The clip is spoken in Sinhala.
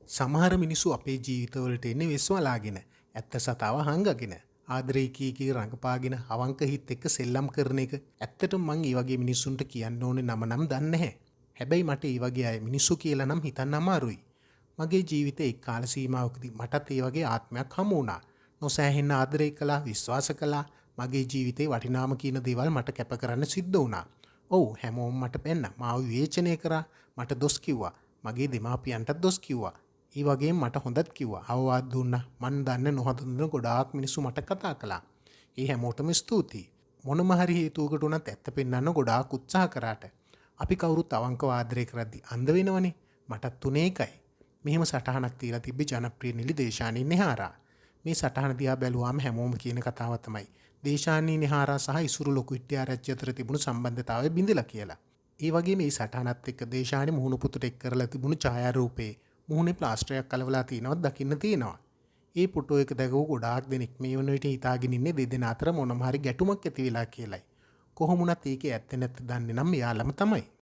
සමහර මිනිස්සු අපේ ජීවිතවලට එන්නේ විශ්වලාගෙන ඇත්ත සතාව හංගගෙන ආදරේ කී රඟපාගෙන අවංක හිත් එක්ක සෙල්ලම් කරන එක ඇත්තටම මං ඒ වගේ මිනිස්සුන්ට කියන්න ඕනේ නම් දන්නේ නැහැ. හැබැයි මට ඒ වගේ අය මිනිස්සු කියලා නම් හිතන්න අමාරුයි. මගේ ජීවිතේ එක් කාල සීමාවකදී මටත් ඒ වගේ ආත්මයක් හමු වුණා. නොසෑහෙන ආදරේ කළා, විශ්වාස කළා. මගේ ජීවිතේ වටිනාම කියන දේවල් මට කැප කරන්න සිද්ධ වුණා. ඔව් හැමෝම මට පෙන්න මාව විවේචනය කරා, මට දොස් කිව්වා. මගේ දෙමාපියන්ටත් දොස් කිව්වා. ඒ වගේම මට හොඳත් කිව්වා. අවවාද දුන්නා. මන් දන්න නොහඳුනන ගොඩාක් මිනිස්සු මට කතා කළා. ඒ හැමෝටම ස්තුතියි. මොනම හරි හේතුවකට උනත් ඇත්ත පෙන්වන්න ගොඩාක් උත්සාහ කරාට අපි කවුරුත් අවංකව ආදරය කරද්දි අන්ධ වෙනවනේ. මටත් උනේ ඒකයි. මෙහෙම සටහනක් තියලා තිබ්බේ ජනප්‍රිය නිලි දේශානී නිහාරා. මේ සටහන දිහා බැලුවාම හැමෝම කියන කතාව තමයි දේශානී නිහාරා සහ ඉසුරු ලොකු ඉට්ටිආරච්චි අතර තිබුණු සම්බන්ධතාවය බිඳිලා කියලා. ඒ වගේ මේ සටහනත් එක්ක දේශානී මුහුණු පුතුට එක් කරලා තිබුණු ඡායාරූපේ මුහුණේ ප්ලාස්ටරයක් කලවලා තියෙනවත් දකින්න තියෙනවා. ඒ ෆොටෝ එක දැකව ගොඩාක් දෙනෙක් මේ වන විට හිතාගෙන ඉන්නේ දෙදෙනා අතර මොනම හරි ගැටුමක් ඇති වෙලා කියලායි. කොහොමුණත් ඒකේ ඇත්ත නැත්ත දන්නේ නම් එයාලම තමයි.